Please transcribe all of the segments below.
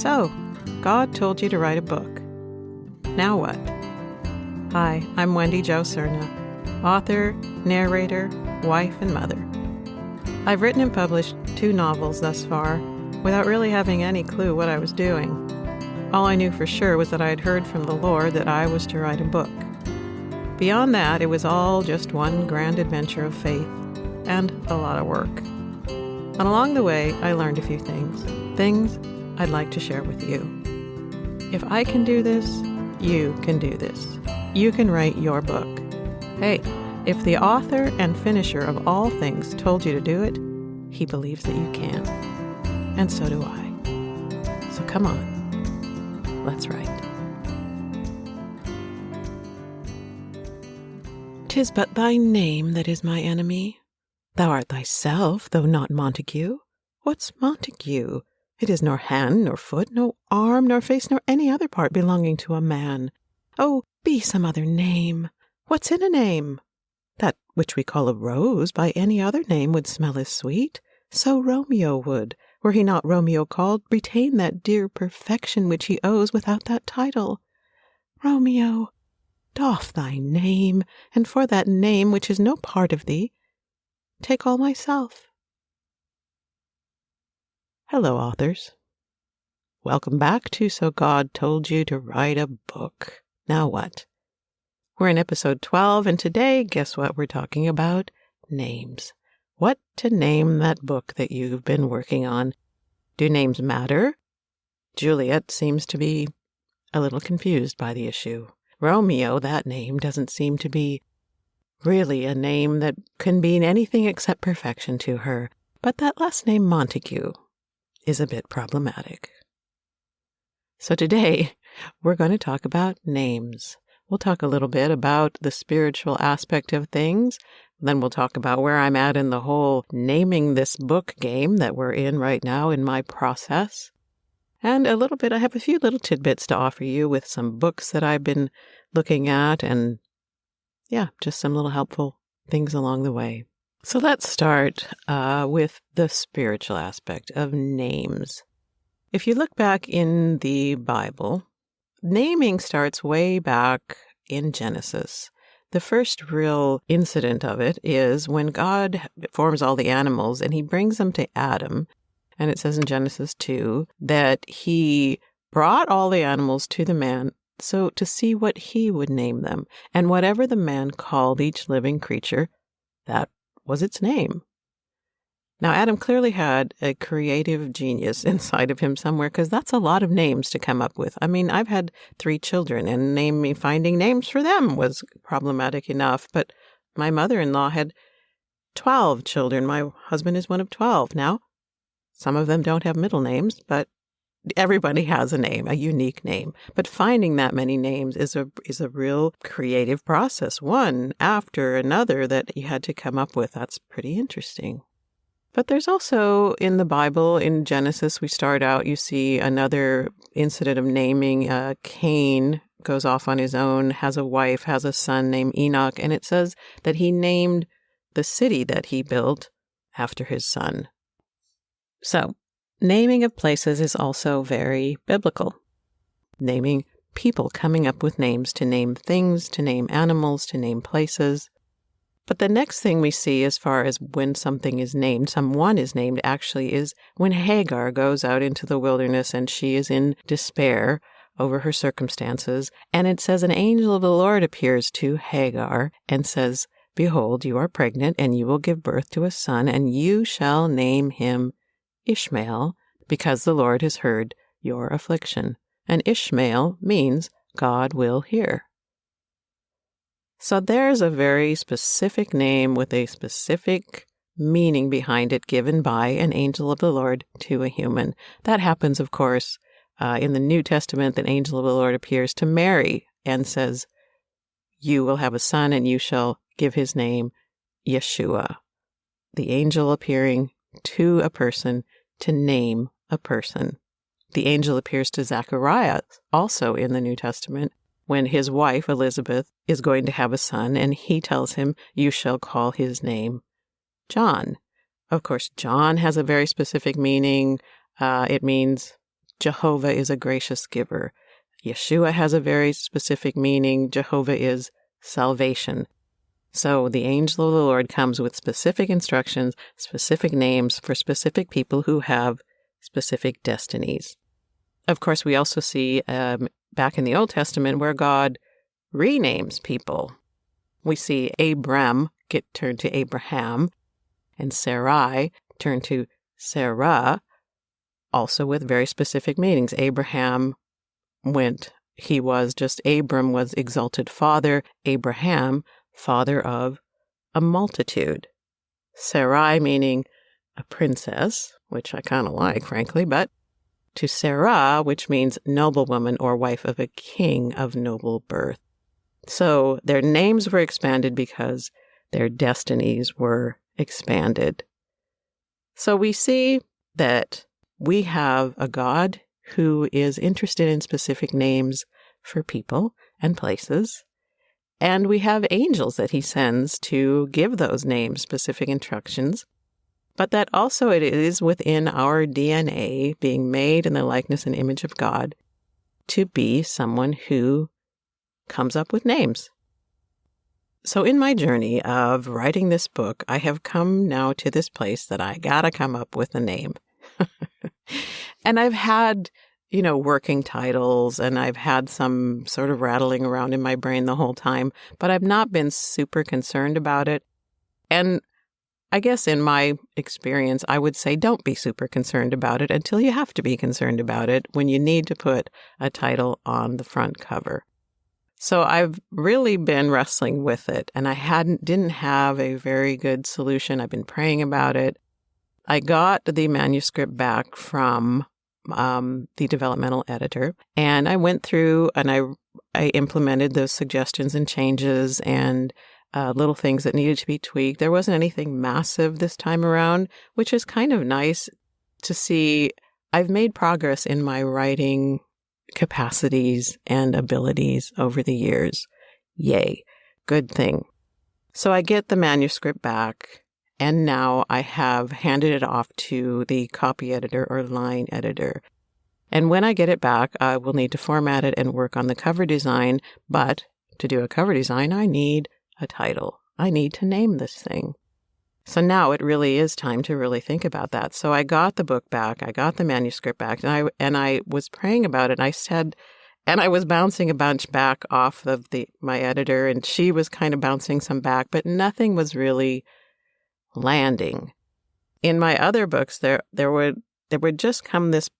So, God told you to write a book. Now what? Hi, I'm Wendy Jo Cerna, author, narrator, wife, and mother. I've written and published 2 novels thus far, without really having any clue what I was doing. All I knew for sure was that I had heard from the Lord that I was to write a book. Beyond that, it was all just one grand adventure of faith and a lot of work. And along the way, I learned a few things I'd like to share with you. If I can do this, you can do this. You can write your book. Hey, if the author and finisher of all things told you to do it, he believes that you can. And so do I. So come on, let's write. 'Tis but thy name that is my enemy. Thou art thyself, though not Montague. What's Montague? It is nor hand, nor foot, no arm, nor face, nor any other part belonging to a man. Oh, be some other name. What's in a name? That which we call a rose by any other name would smell as sweet. So Romeo would, were he not Romeo called, retain that dear perfection which he owes without that title. Romeo, doff thy name, and for that name which is no part of thee, take all myself. Hello, authors. Welcome back to So God Told You to Write a Book. Now what? We're in episode 12, and today, guess what we're talking about? Names. What to name that book that you've been working on? Do names matter? Juliet seems to be a little confused by the issue. Romeo, that name, doesn't seem to be really a name that can mean anything except perfection to her. But that last name, Montague, is a bit problematic. So today, we're going to talk about names. We'll talk a little bit about the spiritual aspect of things. Then we'll talk about where I'm at in the whole naming this book game that we're in right now in my process. And a little bit, I have a few little tidbits to offer you with some books that I've been looking at and, just some little helpful things along the way. So let's start with the spiritual aspect of names. If you look back in the Bible, naming starts way back in Genesis. The first real incident of it is when God forms all the animals and he brings them to Adam. And it says in Genesis 2 that he brought all the animals to the man so to see what he would name them. And whatever the man called each living creature, that was its name. Now, Adam clearly had a creative genius inside of him somewhere, because that's a lot of names to come up with. I mean, I've had 3 children, and finding names for them was problematic enough. But my mother-in-law had 12 children. My husband is one of 12 now. Some of them don't have middle names, but everybody has a name, a unique name. But finding that many names is a real creative process, one after another that you had to come up with. That's pretty interesting. But there's also in the Bible, in Genesis, we start out, you see another incident of naming. Cain goes off on his own, has a wife, has a son named Enoch, and it says that he named the city that he built after his son. So, naming of places is also very biblical. Naming people, coming up with names to name things, to name animals, to name places. But the next thing we see as far as when something is named, someone is named actually, is when Hagar goes out into the wilderness and she is in despair over her circumstances. And it says an angel of the Lord appears to Hagar and says, "Behold, you are pregnant and you will give birth to a son, and you shall name him Ishmael, because the Lord has heard your affliction." And Ishmael means God will hear. So there's a very specific name with a specific meaning behind it given by an angel of the Lord to a human. That happens, of course, in the New Testament. An angel of the Lord appears to Mary and says, "You will have a son and you shall give his name Yeshua." The angel appearing to a person to name a person. The angel appears to Zechariah also in the New Testament when his wife, Elizabeth, is going to have a son, and he tells him, "You shall call his name John." Of course, John has a very specific meaning. It means Jehovah is a gracious giver. Yeshua has a very specific meaning. Jehovah is salvation. So the angel of the Lord comes with specific instructions, specific names for specific people who have specific destinies. Of course, we also see back in the Old Testament where God renames people. We see Abram get turned to Abraham, and Sarai turned to Sarah, also with very specific meanings. Abram was exalted father. Abraham, father of a multitude. Sarai meaning a princess, which I kind of like, frankly, but to Sarah, which means noblewoman or wife of a king of noble birth. So their names were expanded because their destinies were expanded. So we see that we have a God who is interested in specific names for people and places, and we have angels that he sends to give those names specific instructions, but that also it is within our DNA, being made in the likeness and image of God, to be someone who comes up with names. So in my journey of writing this book, I have come now to this place that I gotta come up with a name. And I've had, working titles, and I've had some sort of rattling around in my brain the whole time, but I've not been super concerned about it. And I guess in my experience, I would say don't be super concerned about it until you have to be concerned about it when you need to put a title on the front cover. So I've really been wrestling with it, and I didn't have a very good solution. I've been praying about it. I got the manuscript back from the developmental editor, and I went through and I implemented those suggestions and changes and little things that needed to be tweaked. There wasn't anything massive this time around, which is kind of nice to see. I've made progress in my writing capacities and abilities over the years. Yay. Good thing. So I get the manuscript back, and now I have handed it off to the copy editor or line editor. And when I get it back, I will need to format it and work on the cover design. But to do a cover design, I need a title. I need to name this thing. So now it really is time to really think about that. So I got the book back. I got the manuscript back, and I was praying about it. And I was bouncing a bunch back off of my editor, and she was kind of bouncing some back, but nothing was really landing. In my other books, there would just come this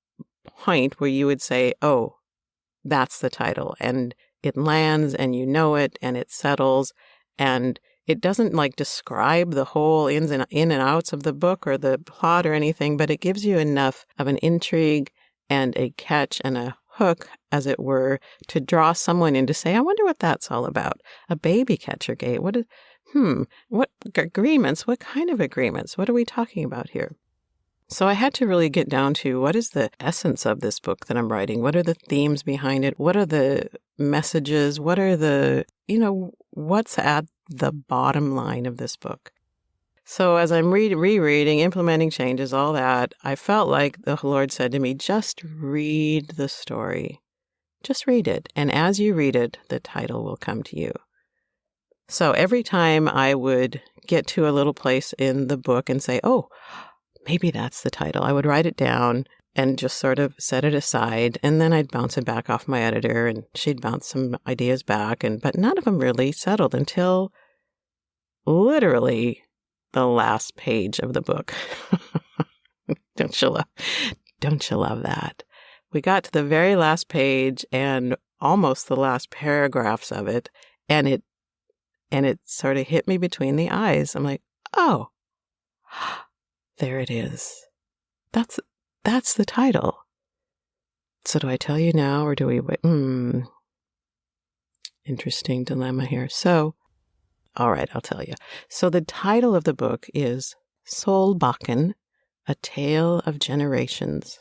point where you would say, "Oh, that's the title," and it lands, and you know it, and it settles, and it doesn't describe the whole in and outs of the book or the plot or anything, but it gives you enough of an intrigue and a catch and a hook, as it were, to draw someone in to say, "I wonder what that's all about. A baby catcher gate. What agreements? What kind of agreements? What are we talking about here?" So I had to really get down to what is the essence of this book that I'm writing? What are the themes behind it? What are the messages? What are what's at the bottom line of this book? So as I'm rereading, implementing changes, all that, I felt like the Lord said to me, just read the story. Just read it. And as you read it, the title will come to you. So every time I would get to a little place in the book and say, "Oh, maybe that's the title," I would write it down and just sort of set it aside. And then I'd bounce it back off my editor, and she'd bounce some ideas back. But none of them really settled until literally the last page of the book. Don't you love that? We got to the very last page and almost the last paragraphs of it, and it sort of hit me between the eyes. I'm like, "Oh, there it is. That's the title." So do I tell you now, or do we wait? Interesting dilemma here. So, all right, I'll tell you. So the title of the book is Solbakken, A Tale of Generations.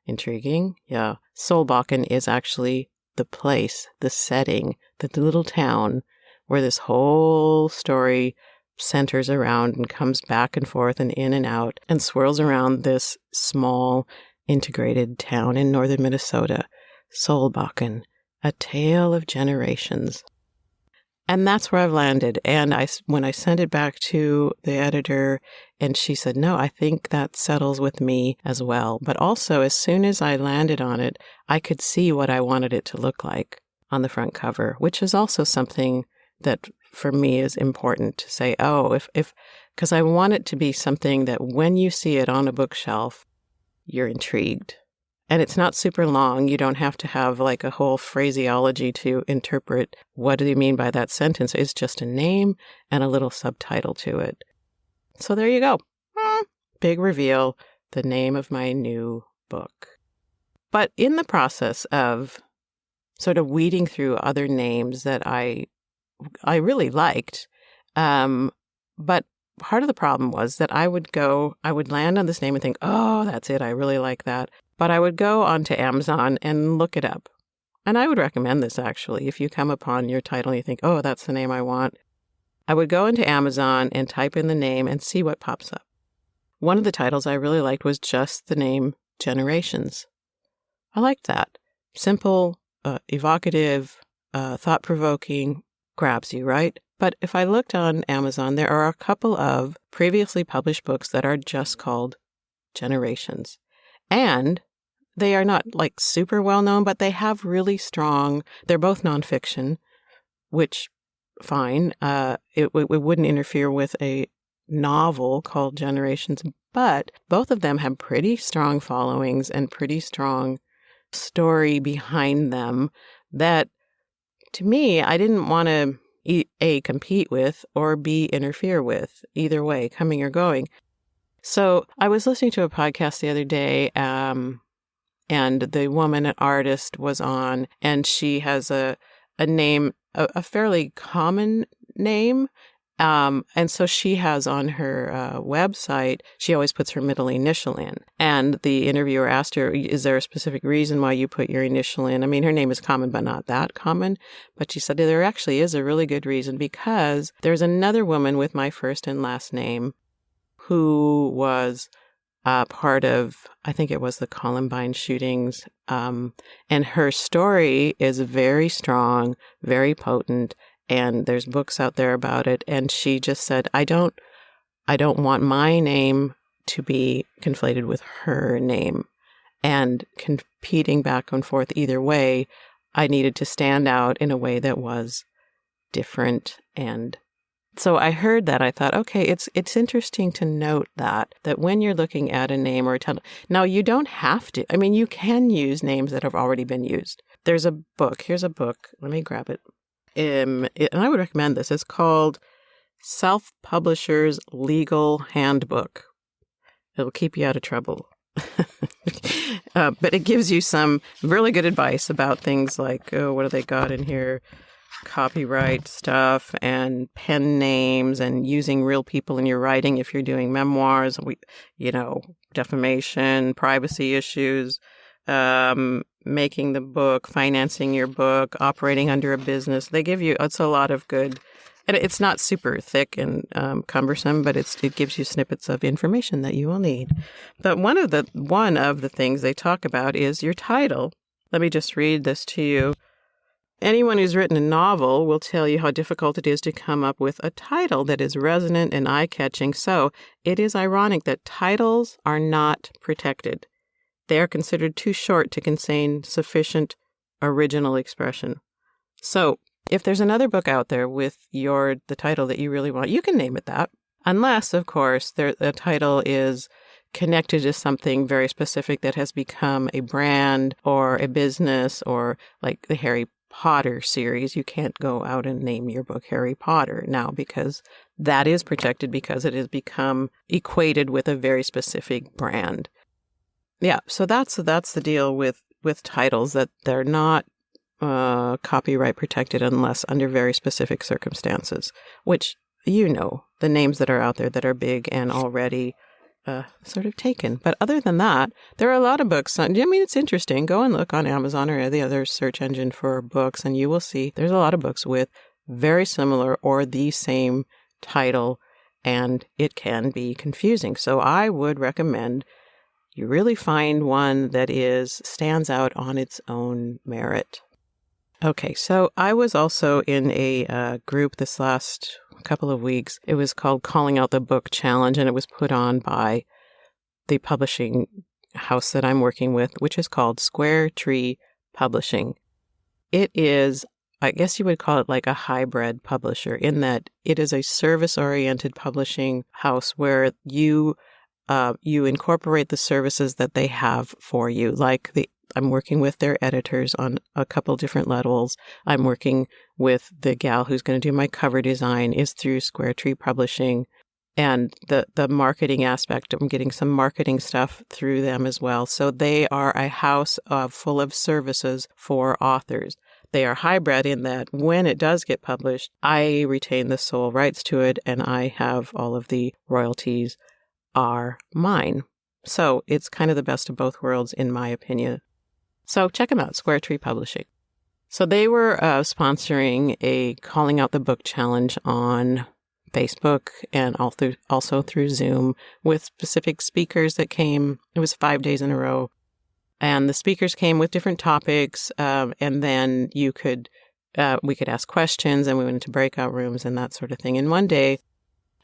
Intriguing. Yeah. Solbakken is actually the place, the setting, the little town where this whole story centers around and comes back and forth and in and out and swirls around this small integrated town in northern Minnesota, Solbakken, A Tale of Generations. And that's where I've landed. And when I sent it back to the editor, and she said, no, I think that settles with me as well. But also, as soon as I landed on it, I could see what I wanted it to look like on the front cover, which is also something that for me is important to say, because I want it to be something that when you see it on a bookshelf, you're intrigued. And it's not super long. You don't have to have like a whole phraseology to interpret what do you mean by that sentence. It's just a name and a little subtitle to it. So there you go. Big reveal, the name of my new book. But in the process of sort of weeding through other names that I really liked, but part of the problem was that I would land on this name and think, oh, that's it. I really like that. But I would go onto Amazon and look it up. And I would recommend this, actually. If you come upon your title and you think, oh, that's the name I want, I would go into Amazon and type in the name and see what pops up. One of the titles I really liked was just the name Generations. I liked that. Simple, evocative, thought-provoking, grabs you, right? But if I looked on Amazon, there are a couple of previously published books that are just called Generations. And they are not like super well known, but they have really strong, they're both nonfiction, which fine. It wouldn't interfere with a novel called Generations, but both of them have pretty strong followings and pretty strong story behind them that, to me, I didn't want to A, compete with, or B, interfere with, either way, coming or going. So I was listening to a podcast the other day, and the woman, an artist, was on, and she has a name, a fairly common name. And so she has on her website, she always puts her middle initial in. And the interviewer asked her, is there a specific reason why you put your initial in? I mean, her name is common, but not that common. But she said there actually is a really good reason, because there's another woman with my first and last name who was part of, I think it was the Columbine shootings. And her story is very strong, very potent. And there's books out there about it. And she just said, I don't want my name to be conflated with her name. And competing back and forth either way, I needed to stand out in a way that was different. And so I heard that. I thought, okay, it's interesting to note that when you're looking at a name or a title, now you don't have to. I mean, you can use names that have already been used. There's a book. Here's a book. Let me grab it. And I would recommend this. It's called Self-Publisher's Legal Handbook. It'll keep you out of trouble. But it gives you some really good advice about things like, what do they got in here? Copyright stuff and pen names and using real people in your writing if you're doing memoirs, defamation, privacy issues, making the book, financing your book, operating under a business. They give you, it's a lot of good, and it's not super thick and cumbersome, but it gives you snippets of information that you will need. But one of the things they talk about is your title. Let me just read this to you. Anyone who's written a novel will tell you how difficult it is to come up with a title that is resonant and eye-catching. So it is ironic that titles are not protected. They are considered too short to contain sufficient original expression. So if there's another book out there with the title that you really want, you can name it that. Unless, of course, the title is connected to something very specific that has become a brand or a business, or like the Harry Potter series. You can't go out and name your book Harry Potter now, because that is protected because it has become equated with a very specific brand. Yeah, so that's the deal with titles, that they're not copyright protected unless under very specific circumstances, which the names that are out there that are big and already sort of taken. But other than that, there are a lot of books. I mean, it's interesting. Go and look on Amazon or any other search engine for books, and you will see there's a lot of books with very similar or the same title, and it can be confusing. So I would recommend you really find one that stands out on its own merit. Okay, so I was also in a group this last couple of weeks. It was called Calling Out the Book Challenge, and it was put on by the publishing house that I'm working with, which is called Square Tree Publishing. It is, I guess you would call it like a hybrid publisher, in that it is a service-oriented publishing house where you incorporate the services that they have for you. I'm working with their editors on a couple different levels. I'm working with the gal who's going to do my cover design is through Square Tree Publishing. And the marketing aspect, I'm getting some marketing stuff through them as well. So they are a house full of services for authors. They are hybrid in that when it does get published, I retain the sole rights to it, and I have all of the royalties are mine. So it's kind of the best of both worlds, in my opinion. So check them out, Square Tree Publishing. So they were sponsoring a Calling Out the Book Challenge on Facebook and also through Zoom with specific speakers that came. It was 5 days in a row. And the speakers came with different topics, and then we could ask questions, and we went into breakout rooms and that sort of thing. And one day,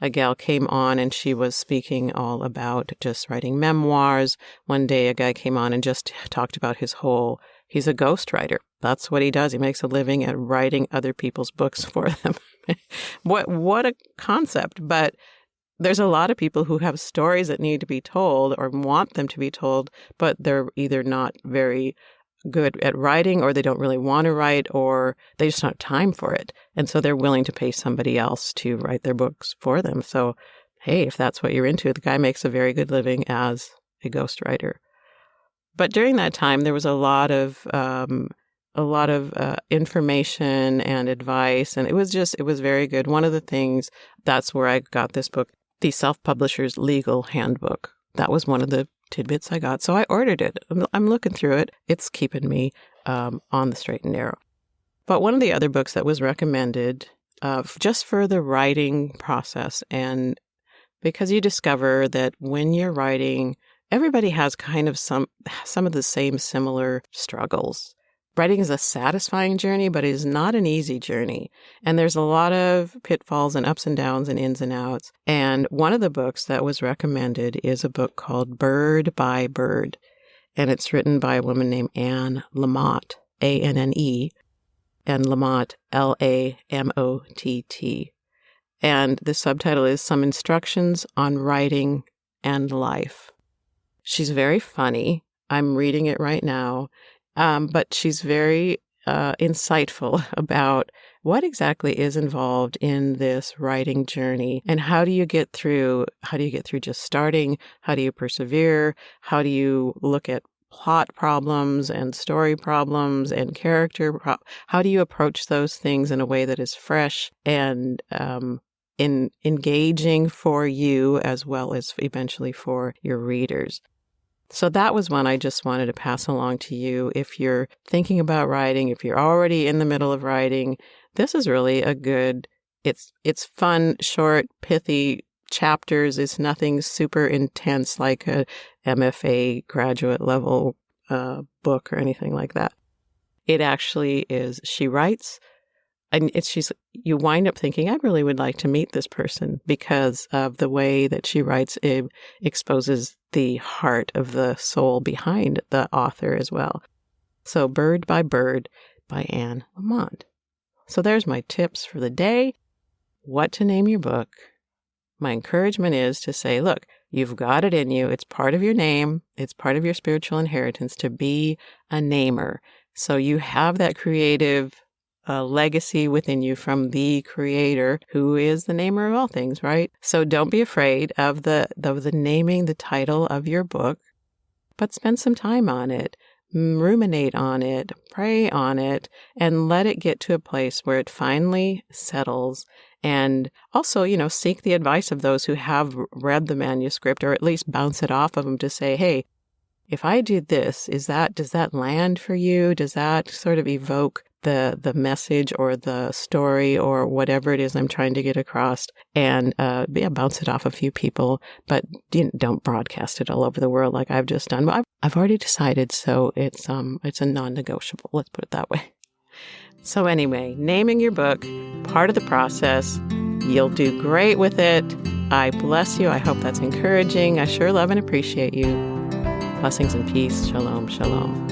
a gal came on and she was speaking all about just writing memoirs. One day a guy came on and just talked about he's a ghostwriter. That's what he does. He makes a living at writing other people's books for them. What a concept. But there's a lot of people who have stories that need to be told or want them to be told, but they're either not very good at writing, or they don't really want to write, or they just don't have time for it. And so they're willing to pay somebody else to write their books for them. So, hey, if that's what you're into, the guy makes a very good living as a ghostwriter. But during that time, there was a lot of information and advice, and it was very good. One of the things, that's where I got this book, The Self-Publisher's Legal Handbook. That was one of the tidbits I got. So I ordered it. I'm looking through it. It's keeping me on the straight and narrow. But one of the other books that was recommended just for the writing process, and because you discover that when you're writing, everybody has kind of some of the same similar struggles. Writing is a satisfying journey, but it is not an easy journey. And there's a lot of pitfalls and ups and downs and ins and outs. And one of the books that was recommended is a book called Bird by Bird. And it's written by a woman named Anne Lamott, A-N-N-E, and Lamott, L-A-M-O-T-T. And the subtitle is Some Instructions on Writing and Life. She's very funny. I'm reading it right now. But she's very insightful about what exactly is involved in this writing journey, and how do you get through just starting? How do you persevere? How do you look at plot problems and story problems and how do you approach those things in a way that is fresh and engaging for you as well as eventually for your readers? So that was one I just wanted to pass along to you. If you're thinking about writing, if you're already in the middle of writing, this is really it's fun, short, pithy chapters. It's nothing super intense like a MFA graduate level book or anything like that. It actually is, she writes, and you wind up thinking, I really would like to meet this person because of the way that she writes. It exposes the heart of the soul behind the author as well. So Bird by Bird by Anne Lamott. So there's my tips for the day. What to name your book. My encouragement is to say, look, you've got it in you. It's part of your name. It's part of your spiritual inheritance to be a namer. So you have that creative legacy within you from the creator, who is the namer of all things, right? So don't be afraid of the naming the title of your book, but spend some time on it, ruminate on it, pray on it, and let it get to a place where it finally settles. And also, seek the advice of those who have read the manuscript, or at least bounce it off of them to say, hey, if I do this, does that land for you? Does that sort of evoke the message or the story or whatever it is I'm trying to get across, and bounce it off a few people, but don't broadcast it all over the world like I've just done. I've already decided, so it's a non-negotiable. Let's put it that way. So anyway, naming your book, part of the process. You'll do great with it. I bless you. I hope that's encouraging. I sure love and appreciate you. Blessings and peace. Shalom, shalom.